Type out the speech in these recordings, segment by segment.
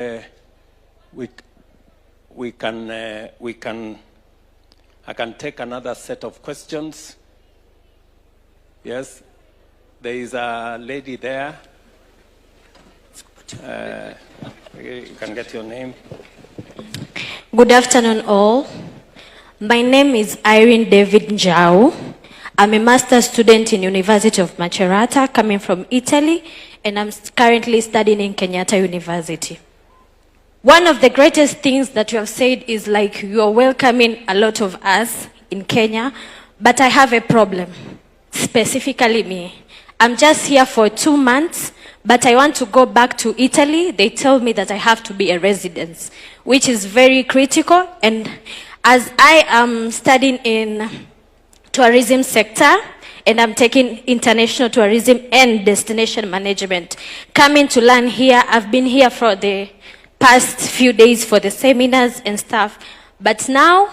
I can take another set of questions. Yes, there is a lady there. You can get your name. Good afternoon, all. My name is Irene David Njau. I'm a master's student in University of Macerata, coming from Italy, and I'm currently studying in Kenyatta University. One of the greatest things that you have said is like you're welcoming a lot of us in Kenya, but I have a problem, specifically me. I'm just here for 2 months, but I want to go back to Italy. They tell me that I have to be a resident, which is very critical. And as I am studying in tourism sector, and I'm taking international tourism and destination management, coming to learn here, I've been here for the past few days for the seminars and stuff, but now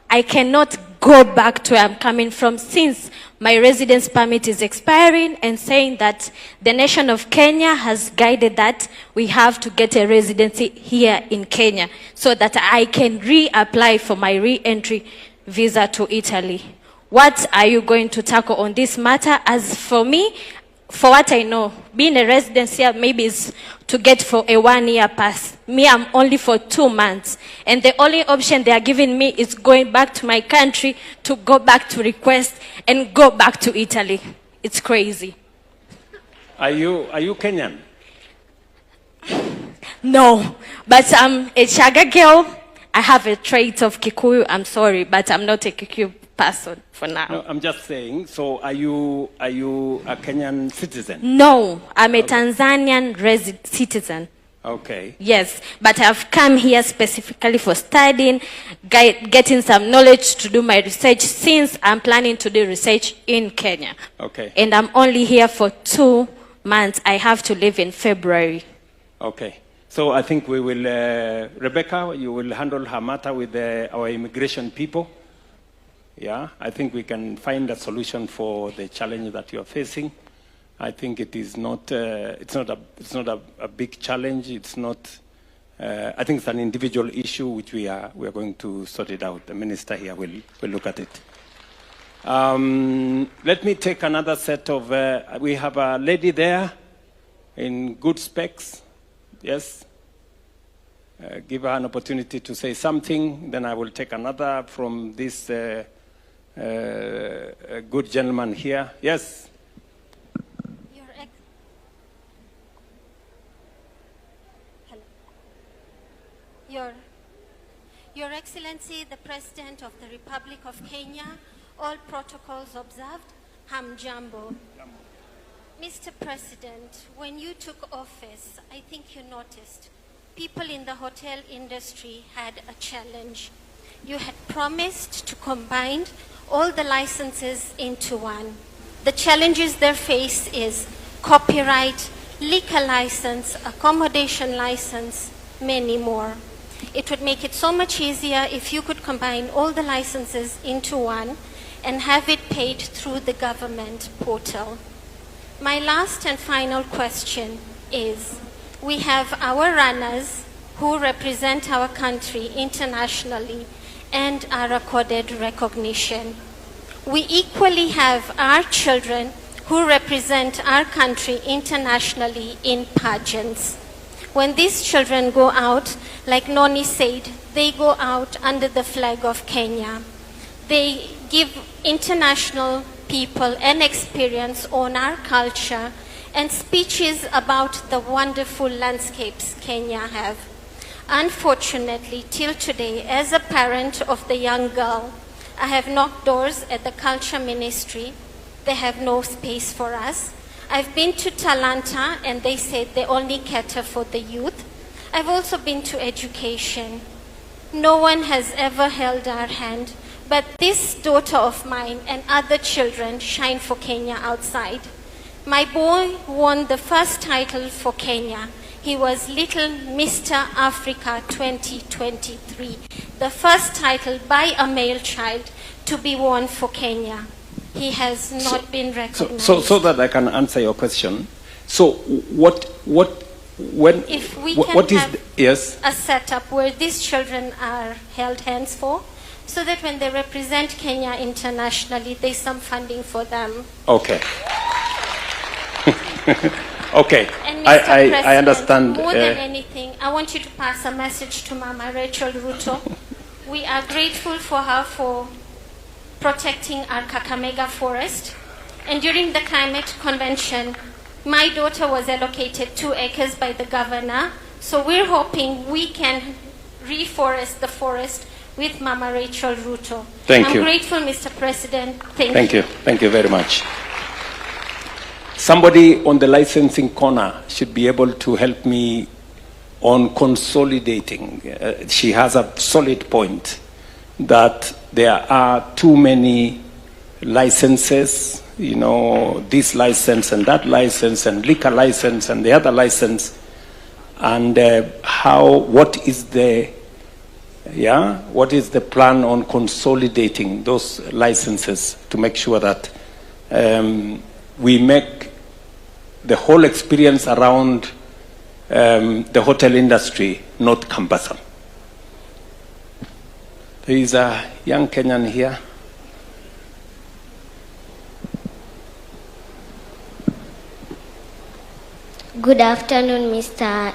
I cannot go back to where I'm coming from since my residence permit is expiring and saying that the nation of Kenya has guided that we have to get a residency here in Kenya so that I can reapply for my re-entry visa to Italy. What are you going to tackle on this matter? As for me, for what I know, being a resident here maybe is to get for a 1-year pass. Me, I'm only for 2 months. And the only option they are giving me is going back to my country to go back to request and go back to Italy. It's crazy. Are you Kenyan? No, but I'm a Chaga girl. I have a trait of Kikuyu. I'm sorry, but I'm not a Kikuyu person for now. No, I'm just saying, so are you a Kenyan citizen? No, I'm a Tanzanian citizen. Okay. Yes, but I've come here specifically for studying, getting some knowledge to do my research since I'm planning to do research in Kenya. Okay. And I'm only here for 2 months. I have to leave in February. Okay. So I think we will, Rebecca, you will handle her matter with our immigration people. Yeah, I think we can find a solution for the challenge that you are facing. I think it is not. It's not a big challenge. It's not. I think it's an individual issue which we are going to sort it out. The minister here will look at it. Let me take another set of. We have a lady there, in good specs. Yes. Give her an opportunity to say something. Then I will take another from this. A good gentleman here. Yes. Your Excellency, the President of the Republic of Kenya, all protocols observed, Hamjambo. Mr. President, when you took office, I think you noticed people in the hotel industry had a challenge. You had promised to combine all the licenses into one. The challenges they face is copyright, liquor license, accommodation license, many more. It would make it so much easier if you could combine all the licenses into one and have it paid through the government portal. My last and final question is, we have our runners who represent our country internationally and are accorded recognition. We equally have our children who represent our country internationally in pageants. When these children go out, like Noni said, they go out under the flag of Kenya. They give international people an experience on our culture and speeches about the wonderful landscapes Kenya have. Unfortunately, till today, as a parent of the young girl, I have knocked doors at the culture ministry. They have no space for us. I've been to Talanta and they said they only cater for the youth. I've also been to education. No one has ever held our hand, but this daughter of mine and other children shine for Kenya outside. My boy won the first title for Kenya. He was Little Mr. Africa 2023, the first title by a male child to be won for Kenya. He has not been recognized. So that I can answer your question. So what when, if we what can is have yes? a setup where these children are held hands for, so that when they represent Kenya internationally, there's some funding for them. Okay. Okay. And I understand. More than anything, I want you to pass a message to Mama Rachel Ruto. We are grateful for her for protecting our Kakamega forest. And during the climate convention, my daughter was allocated 2 acres by the governor. So we're hoping we can reforest the forest with Mama Rachel Ruto. Thank you. I'm grateful, Mr. President. Thank you. Thank you very much. Somebody on the licensing corner should be able to help me on consolidating. She has a solid point that there are too many licenses, you know, this license and that license and liquor license and the other license, and what is the plan on consolidating those licenses to make sure that we make the whole experience around the hotel industry not cumbersome. There is a young Kenyan here. Good afternoon, Mr.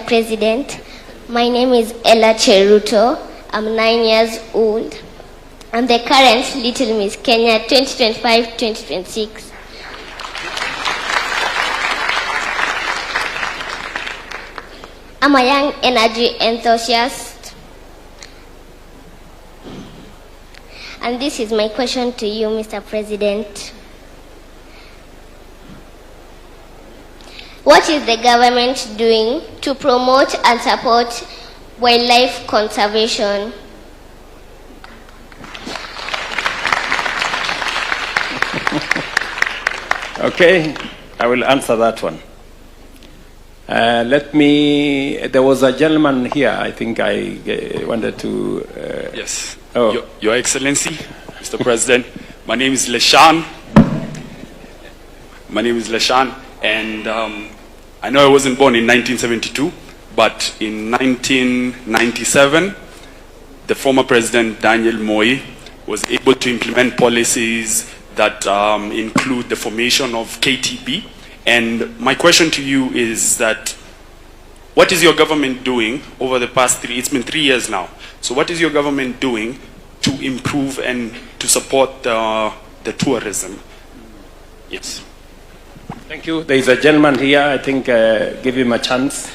President. My name is Ella Cheruto. I'm 9 years old. I'm the current Little Miss Kenya 2025-2026. I'm a young energy enthusiast. And this is my question to you, Mr. President. What is the government doing to promote and support wildlife conservation? Okay, I will answer that one. There was a gentleman here, I think I wanted to... Yes. Oh. Your Excellency, Mr. President, my name is Leshan. And I know I wasn't born in 1972, but in 1997, the former President Daniel Moi was able to implement policies that include the formation of KTB. And my question to you is that, what is your government doing over the past it's been 3 years now. So what is your government doing to improve and to support the tourism? Yes. Thank you. There is a gentleman here, I think, give him a chance.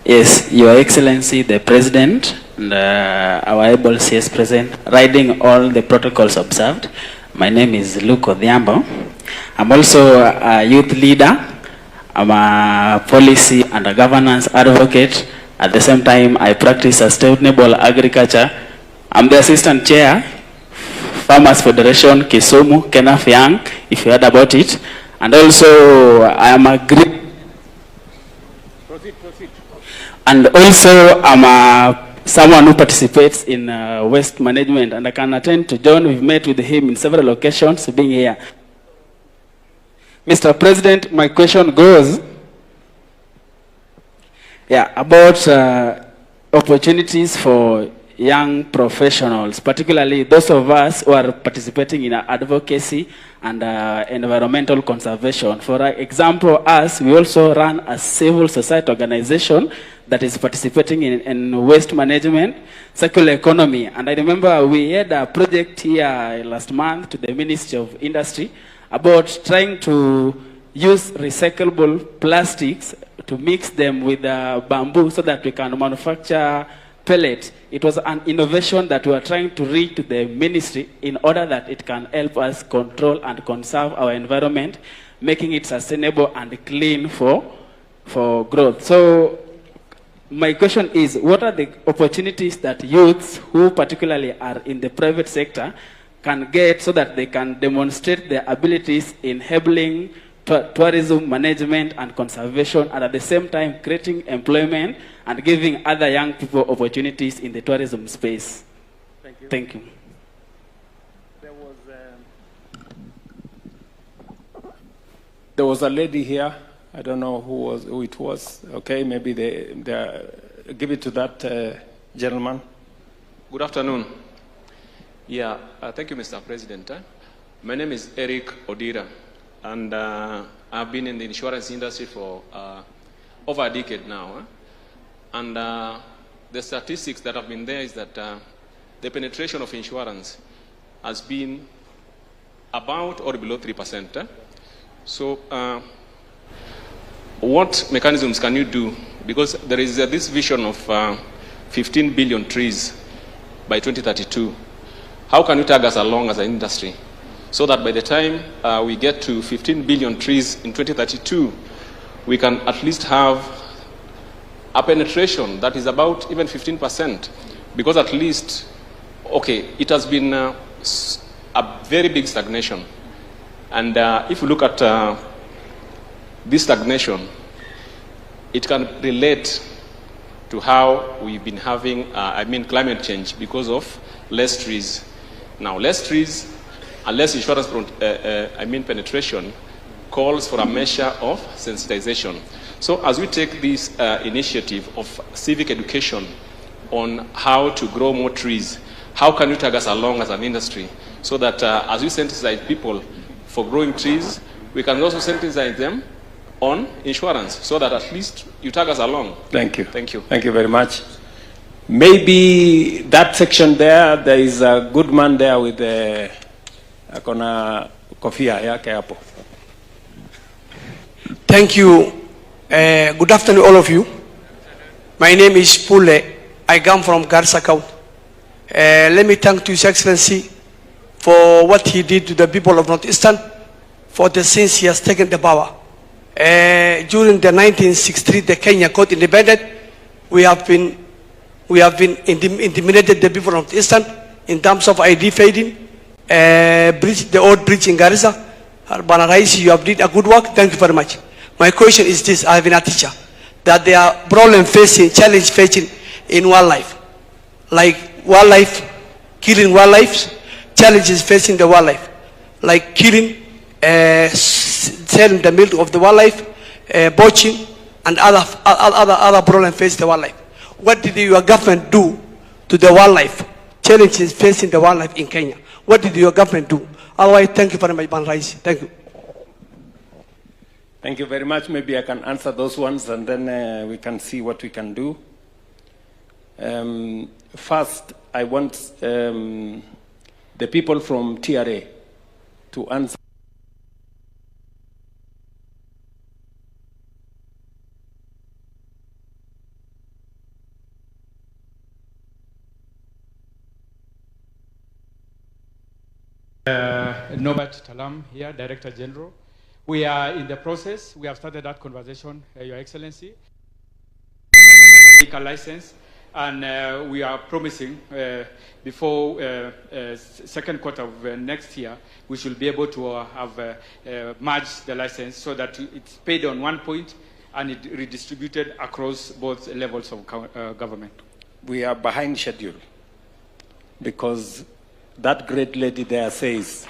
Yes, Your Excellency, the President, and our able CS President, riding all the protocols observed. My name is Luke Odhiambo. I'm also a youth leader. I'm a policy and a governance advocate. At the same time, I practice sustainable agriculture. I'm the Assistant Chair, Farmers Federation, Kisumu, Kenaf Young, if you heard about it. And also, I am a Proceed. And also, I'm someone who participates in waste management, and I can attend to John. We've met with him in several occasions, being here. Mr. President, my question goes, about opportunities for young professionals, particularly those of us who are participating in advocacy and environmental conservation. For example, we also run a civil society organization that is participating in waste management, circular economy. And I remember we had a project here last month to the Ministry of Industry about trying to use recyclable plastics to mix them with bamboo so that we can manufacture pellets. It was an innovation that we are trying to reach to the ministry in order that it can help us control and conserve our environment, making it sustainable and clean for growth. So my question is, what are the opportunities that youths who particularly are in the private sector can get so that they can demonstrate their abilities in enabling tourism management and conservation, and at the same time creating employment and giving other young people opportunities in the tourism space? Thank you. Thank you. There was There was a lady here. I don't know who it was. Okay, maybe they give it to that gentleman. Good afternoon. Yeah, thank you, Mr. President. My name is Eric Odira, and I've been in the insurance industry for over a decade now. And the statistics that have been there is that the penetration of insurance has been about or below 3%. So what mechanisms can you do? Because there is this vision of 15 billion trees by 2032. How can you tag us along as an industry so that by the time we get to 15 billion trees in 2032, we can at least have a penetration that is about even 15%? Because at least, okay, it has been a very big stagnation. And if you look at this stagnation, it can relate to how we've been having, climate change because of less trees. Now, less trees and less insurance penetration calls for a measure of sensitization. So as we take this initiative of civic education on how to grow more trees, how can you tag us along as an industry so that as we sensitize people for growing trees, we can also sensitize them on insurance so that at least you tag us along. Thank you. Thank you. Thank you very much. Maybe that section there is a good man there with the kofia yake hapo. Thank you. Good afternoon, all of you. My name is Pule. I come from Garissa County. Let me thank His Excellency for what he did to the people of Northeastern, for the since he has taken the power. During the 1963, the Kenya got independent. We have been intimidated the people of Northeastern in terms of ID fading, the old bridge in Garissa. Bana Rais, you have did a good work. Thank you very much. My question is this: I have been a teacher, that there are challenge facing in wildlife, like wildlife, killing wildlife, challenges facing the wildlife, like killing, selling the milk of the wildlife, poaching, and other problems facing the wildlife. What did your government do to the wildlife challenges facing the wildlife in Kenya? What did your government do? Otherwise, thank you very much, Ban Rais. Thank you. Thank you very much. Maybe I can answer those ones and then we can see what we can do. First, I want the people from TRA to answer. Norbert Talam here, Director General. We are in the process. We have started that conversation, Your Excellency. A license, and we are promising before second quarter of next year, we should be able to have merged the license so that it's paid on one point and it redistributed across both levels of government. We are behind schedule because that great lady there says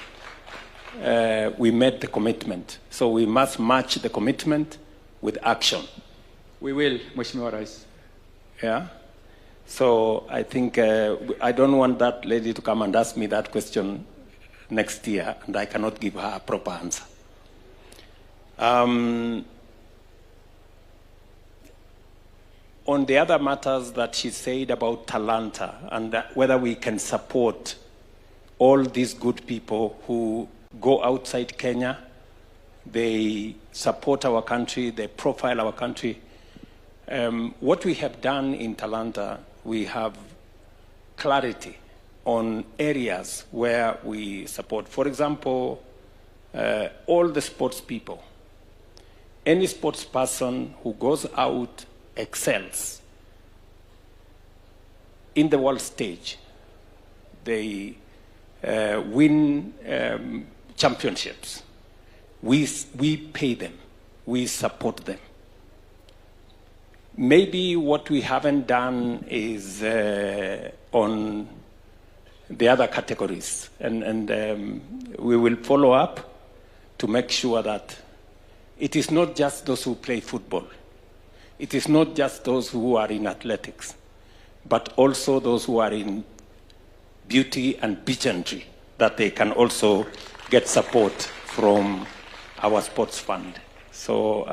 we made the commitment. So we must match the commitment with action. We will, Mheshimiwa Rais. Yeah? So I think I don't want that lady to come and ask me that question next year and I cannot give her a proper answer. On the other matters that she said about Talanta and whether we can support all these good people who go outside Kenya, they support our country, they profile our country. What we have done in Talanta, we have clarity on areas where we support. For example, all the sports people. Any sports person who goes out excels in the world stage. They win championships. We pay them. We support them. Maybe what we haven't done is on the other categories. And we will follow up to make sure that it is not just those who play football. It is not just those who are in athletics, but also those who are in beauty and pageantry, that they can also get support from our sports fund. So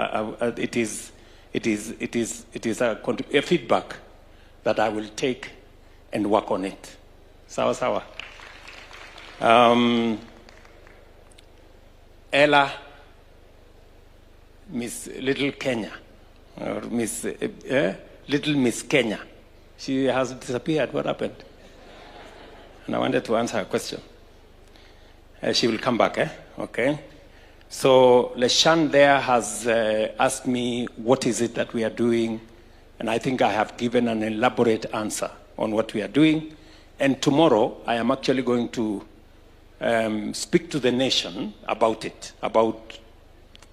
it is a feedback that I will take and work on it. Sawa sawa. Ella, Miss Little Kenya, or Miss Little Miss Kenya, she has disappeared. What happened? And I wanted to answer her question. She will come back, Okay. So Leshan there has asked me what is it that we are doing, and I think I have given an elaborate answer on what we are doing. And tomorrow I am actually going to speak to the nation about it, about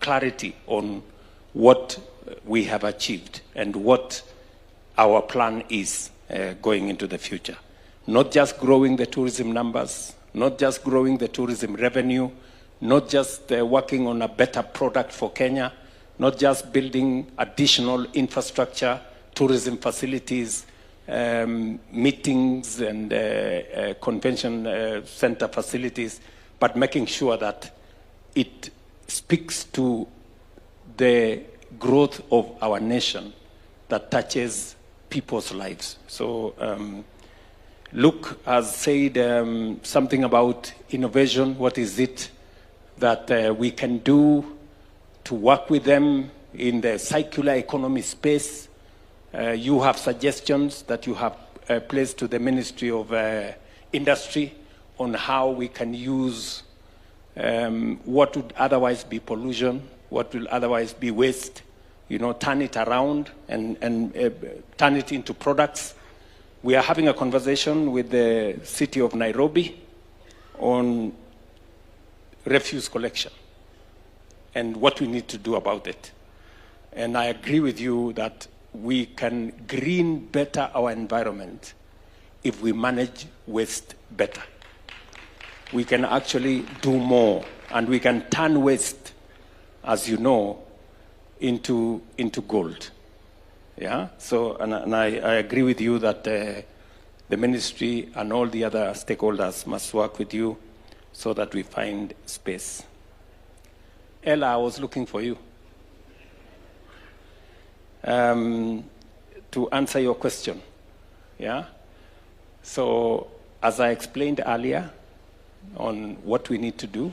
clarity on what we have achieved and what our plan is going into the future. Not just growing the tourism numbers, not just growing the tourism revenue, not just working on a better product for Kenya, not just building additional infrastructure, tourism facilities, meetings and convention center facilities, but making sure that it speaks to the growth of our nation that touches people's lives. So Luke has said something about innovation. What is it that we can do to work with them in the circular economy space? You have suggestions that you have placed to the Ministry of Industry on how we can use what would otherwise be pollution, what will otherwise be waste, turn it around and turn it into products. We are having a conversation with the city of Nairobi on refuse collection and what we need to do about it. And I agree with you that we can green better our environment if we manage waste better. We can actually do more, and we can turn waste, as you know, into gold. Yeah. So, and I agree with you that the ministry and all the other stakeholders must work with you so that we find space. Ella, I was looking for you. To answer your question, yeah? So, as I explained earlier on what we need to do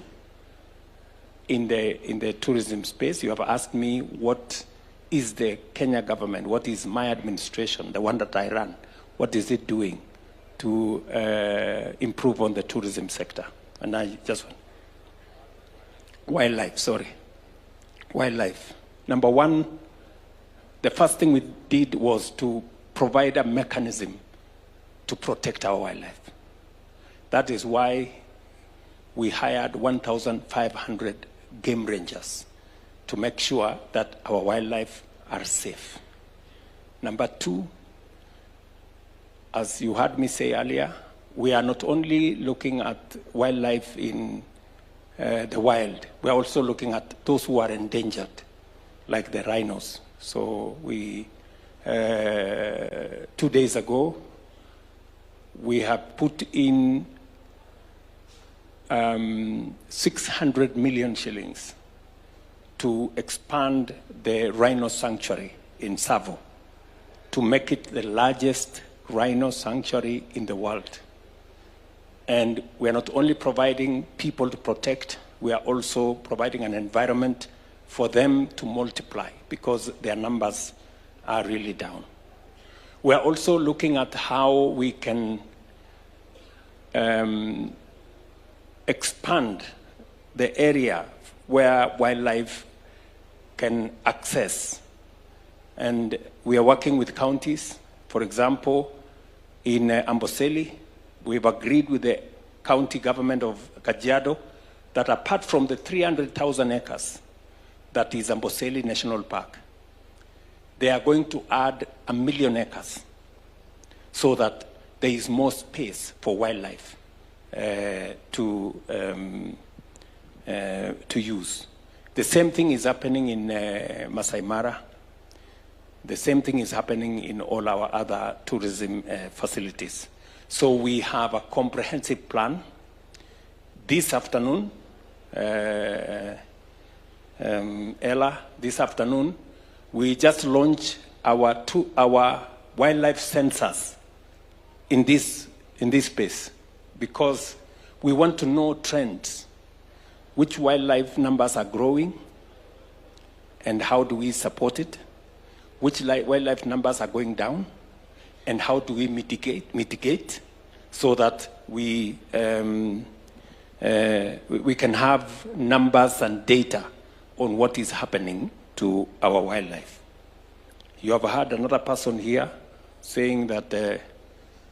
in the tourism space, you have asked me what is the Kenya government, what is my administration, the one that I run, what is it doing to improve on the tourism sector? And I just want wildlife. Number one, the first thing we did was to provide a mechanism to protect our wildlife. That is why we hired 1,500 game rangers to make sure that our wildlife are safe. Number two, as you heard me say earlier, we are not only looking at wildlife in the wild, we are also looking at those who are endangered, like the rhinos. So we, 2 days ago, we have put in 600 million shillings to expand the rhino sanctuary in Savo, to make it the largest rhino sanctuary in the world. And we are not only providing people to protect, we are also providing an environment for them to multiply because their numbers are really down. We are also looking at how we can expand the area where wildlife can access. And we are working with counties. For example, in Amboseli, we've agreed with the county government of Kajiado that apart from the 300,000 acres that is Amboseli National Park, they are going to add 1 million acres so that there is more space for wildlife to use. The same thing is happening in Masai Mara. The same thing is happening in all our other tourism facilities. So we have a comprehensive plan. This afternoon, Ella, this afternoon, we just launched our wildlife sensors in this space because we want to know trends, which wildlife numbers are growing and how do we support it, which wildlife numbers are going down and how do we mitigate so that we can have numbers and data on what is happening to our wildlife. You have heard another person here saying that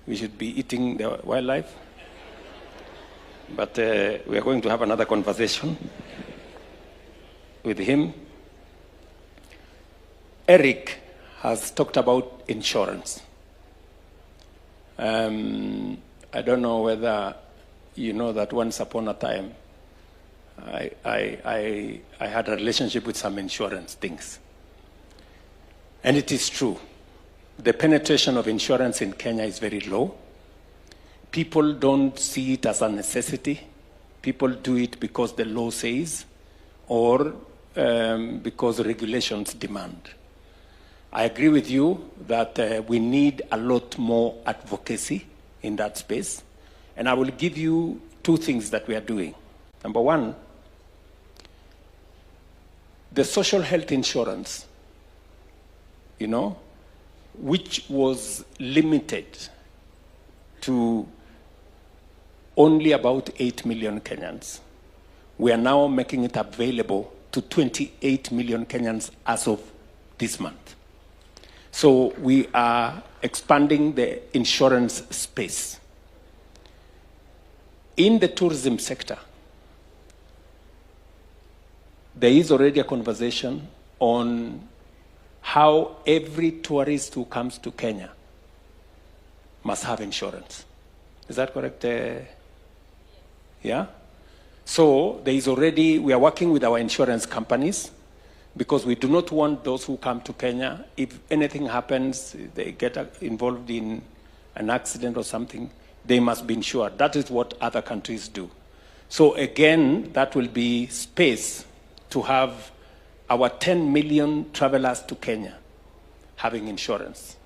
we should be eating the wildlife, but we are going to have another conversation with him. Eric has talked about insurance. I don't know whether you know that once upon a time, I had a relationship with some insurance things. And it is true. The penetration of insurance in Kenya is very low. People don't see it as a necessity. People do it because the law says or because regulations demand. I agree with you that we need a lot more advocacy in that space. And I will give you two things that we are doing. Number one, the social health insurance, you know, which was limited to only about 8 million Kenyans. We are now making it available to 28 million Kenyans as of this month. So we are expanding the insurance space. In the tourism sector, there is already a conversation on how every tourist who comes to Kenya must have insurance. Is that correct? Yeah? So there is already, we are working with our insurance companies because we do not want those who come to Kenya, if anything happens, they get involved in an accident or something, they must be insured. That is what other countries do. So again, that will be space to have our 10 million travelers to Kenya having insurance.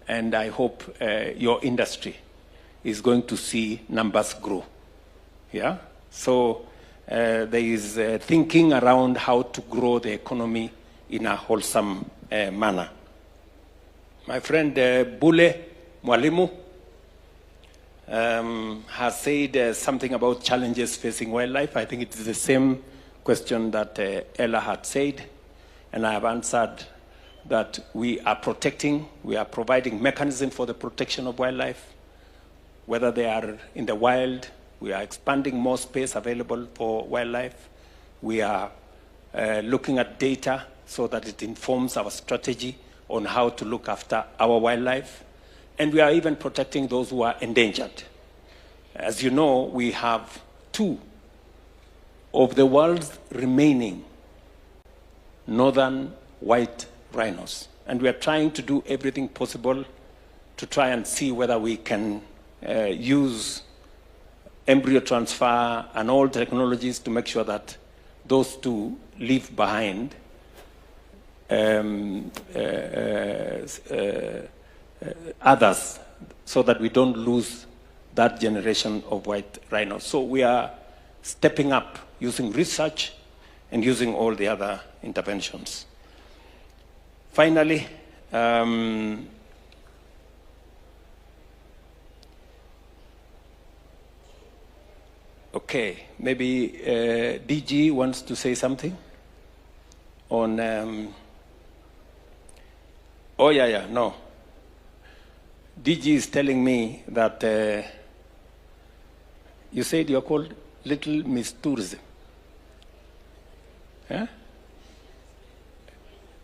And I hope your industry is going to see numbers grow. Yeah? So there is thinking around how to grow the economy in a wholesome manner. My friend Bule Mwalimu has said something about challenges facing wildlife. I think it is the same question that Ella had said, and I have answered that we are protecting, we are providing mechanism for the protection of wildlife, whether they are in the wild. We are expanding more space available for wildlife. We are looking at data so that it informs our strategy on how to look after our wildlife. And we are even protecting those who are endangered. As you know, we have 2 of the world's remaining northern white rhinos. And we are trying to do everything possible to try and see whether we can use embryo transfer and all technologies to make sure that those 2 leave behind others so that we don't lose that generation of white rhinos. So we are stepping up using research and using all the other interventions. Finally, okay, maybe DG wants to say something on, oh yeah, no. DG is telling me that you said you're called Little Miss Tourism. Yeah?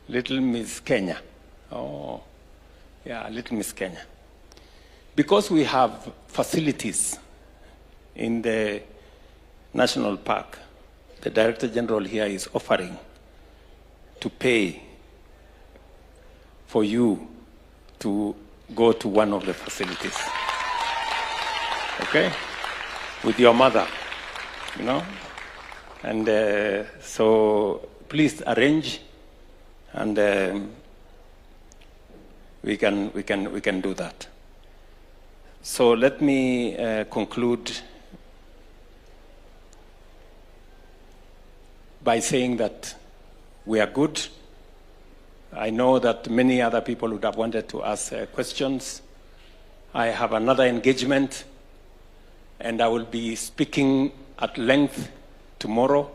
Little Miss Kenya. Oh, yeah, Little Miss Kenya. Because we have facilities in the national park, the Director General here is offering to pay for you to go to one of the facilities. Okay? With your mother, you know? And so please arrange, and we can do that. So let me conclude by saying that we are good. I know that many other people would have wanted to ask questions. I have another engagement, and I will be speaking at length tomorrow